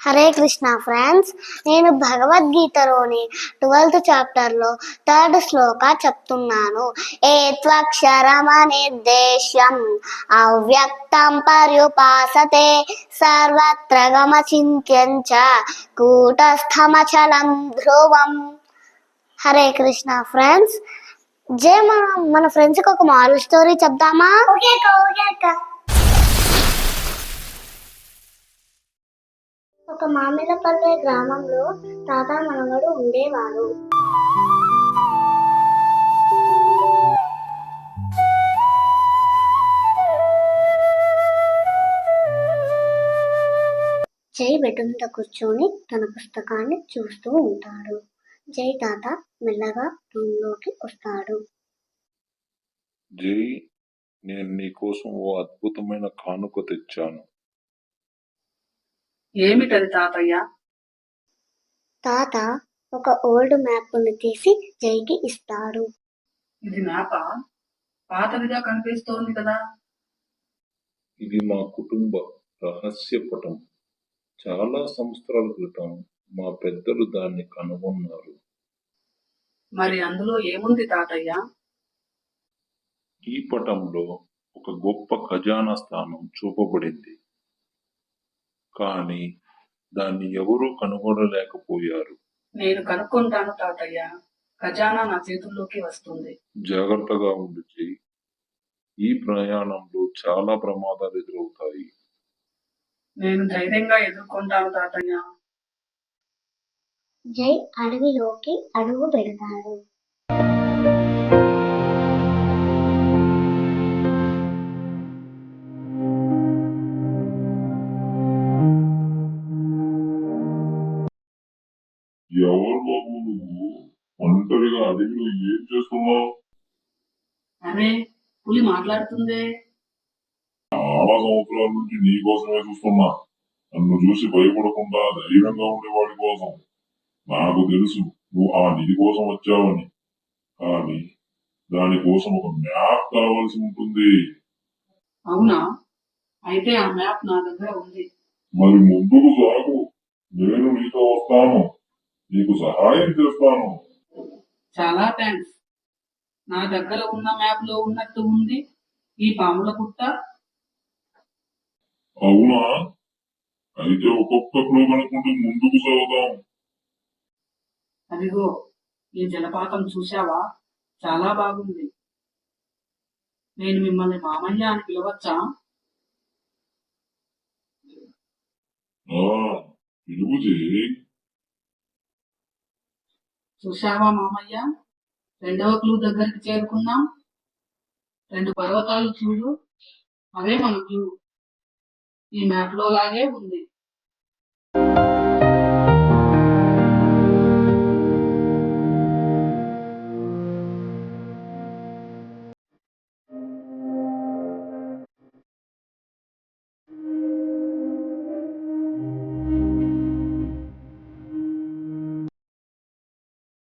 Hare Krishna friends, నేను భగవద్గీతలోని 12th చాప్టర్లో 3rd శ్లోక చెప్తున్నాను. ఏత్వక్షరమనిర్దేశ్యం అవ్యక్తం పర్యుపాసతే సర్వత్ర గమచింత్యం చ కూటస్థమచలం ధ్రువం. హరే కృష్ణ ఫ్రెండ్స్, మన ఫ్రెండ్స్కి ఒక మారల్ స్టోరీ చెప్దామా? ఒక మామిళ్ళపల్లె గ్రామంలో తాత మనవడు ఉండేవారు. జై బెడ్ మీద కూర్చొని తన పుస్తకాన్ని చూస్తూ ఉంటాడు. జై తాత మెల్లగా రూమ్ లోకి వస్తాడు. జై, నేను నీకోసం ఓ అద్భుతమైన కానుక తెచ్చాను. ఏమిటది తాతయ్య? తాత ఒక ఓల్డ్ మ్యాప్ ని తీసి జైకి ఇస్తాడు. ఇది మ్యాపా? పాతదిగా కనిపిస్తోంది కదా. ఇది మా కుటుంబ రహస్య పటం. చాలా సంవత్సరాల క్రితం మా పెద్దలు దాన్ని కనుగొన్నారు. మరి అందులో ఏముంది తాతయ్య? ఈ పటంలో ఒక గొప్ప ఖజానా స్థానం చూపబడింది, కానీ దాన్ని ఎవరూ కనుగొనలేకపోయారు. నేను కనుక్కుంటాను తాతయ్య. ఖజానా నా చేతుల్లోకి వస్తుంది. జాగ్రత్తగా ఉండు జై. ఈ ప్రయాణంలో చాలా ప్రమాదాలు ఎదురవుతాయి. నేను ధైర్యంగా ఎదుర్కొంటాను తాతయ్య. జై అడవిలోకి అడుగు పెడతాడు. ఎవరు బాబు నువ్వు? ఒంటరిగా అడవిలో ఏం చేస్తున్నావు? అరే, పులి మాట్లాడుతుందే. చాలా సంవత్సరాల నుంచి నీ కోసమే చూస్తున్నా. నన్ను చూసి భయపడకుండా ధైర్యంగా ఉండేవాడి కోసం. నాకు తెలుసు నువ్వు ఆ నిధి కోసం వచ్చావని, కానీ దానికోసం ఒక మ్యాప్ కావాల్సి ఉంటుంది. అవునా? అయితే ఆ మ్యాప్ నా దగ్గర ఉంది. మరి ముందుకు సాగు, నేను నీతో వస్తాను, నీకు సహాయం చేస్తాను. చాలా థ్యాంక్స్. నా దగ్గర ఉన్న మ్యాప్ లో ఉన్నట్టు ఉంది ఈ పాముల పుట్ట. అవునా? అయితే ఒక్కొక్క క్లూ కనుక్కుంటూ ముందుకు సాగుదాం. అదిగో ఈ జలపాతం చూశావా? చాలా బాగుంది. నేను మిమ్మల్ని మామయ్య అని పిలవచ్చా? పిలువు చేయి. చూశావా మామయ్య, 2వ క్లూ దగ్గరికి చేరుకున్నాం. 2 పర్వతాలు చూడు, అవే మన క్లూ. ఈ మ్యాప్ లో లాగే ఉంది.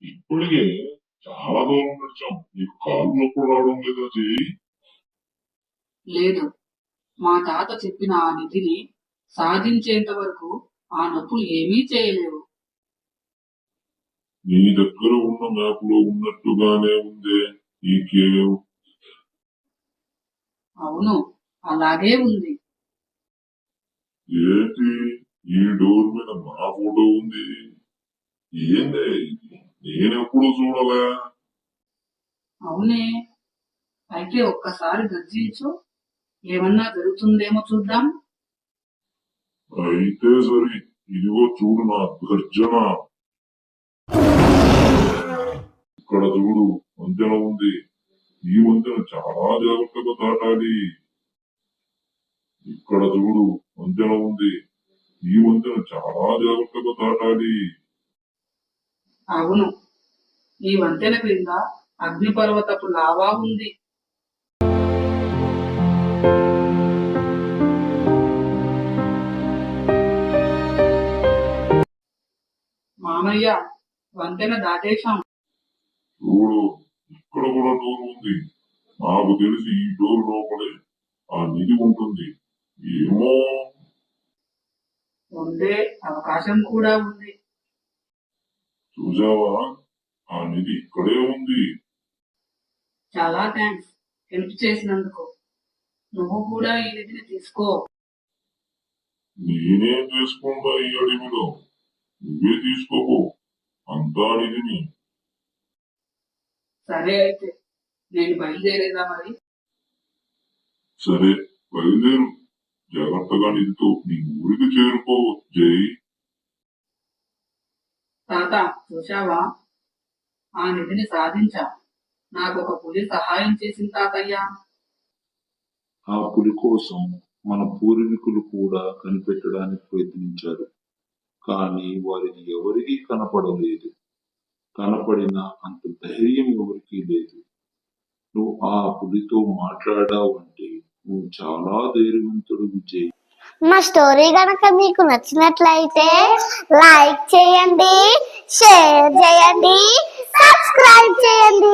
ఇప్పటికే చాలా దూరం నడిచాం, నీకు కాలు నొప్పులు రావడం లేదా చేయి? లేదు, మా తాత చెప్పిన ఆ నిధిని సాధించేంత వరకు ఆ నొప్పులు ఏమీ చేయలేవు. నీ దగ్గర ఉన్న మ్యాప్ లో ఉన్నట్టుగానే ఉందే ఈ కేవ్. అవును, అలాగే ఉంది. ఏంటి ఈ డోర్ మీద నా ఫోటో ఉంది? ఏందే ఇది? నేనెప్పుడు చూడలే. అవునే, అయితే ఒక్కసారి గర్జించు, ఏమన్నా జరుగుతుందేమో చూద్దాం. అయితే సరి, ఇదిగో చూడు నా గర్జన. ఇక్కడ చూడు, వంతెన ఉంది. ఈ వంతెన చాలా జాగ్రత్తగా దాటాలి. ఇక్కడ చూడు, వంతెన ఉంది. ఈ వంతెన చాలా జాగ్రత్తగా దాటాలి. అవును, ఈ వంతెన క్రింద అగ్నిపర్వతపు లావా ఉంది. మామయ్య, వంతెన దాటేశాం. చూడు, ఇక్కడ కూడా డోర్ ఉంది. నాకు తెలిసి ఈ డోర్ లోపలే ఆ నిధి ఉంటుంది. ఏమో. పొందే అవకాశం కూడా ఉంది. చూసావా, ఆ నిధి ఇక్కడే ఉంది. చాలా థ్యాంక్స్ హెల్ప్ చేసినందుకు. నువ్వు కూడా ఈ నిధిని తీసుకో. నేనేం చేసుకుంటా ఈ అడవిలో, నువ్వే తీసుకోపో అంతా నిధిని. సరే అయితే నేను బయలుదేరేదా మరి? సరే, బయలుదేరు. జాగ్రత్తగా నిధితో నీ ఊరికి చేరుకో. జై. తాత చూశావా, ఆ నిధిని సాధించా. నాకు ఒక పులి సహాయం చేసింది తాతయ్య. ఆ పులి కోసం మన పూర్వీకులు కూడా కనిపెట్టడానికి ప్రయత్నించారు, కానీ వారిది ఎవరికీ కనపడలేదు. కనపడిన అంత ధైర్యం ఎవరికీ లేదు. నువ్వు ఆ పులితో మాట్లాడావు అంటే నువ్వు చాలా ధైర్యవంతుడు విజయ్. మా స్టోరీ గనక మీకు నచ్చినట్లయితే లైక్ చేయండి, షేర్ చేయండి, సబ్స్క్రైబ్ చేయండి.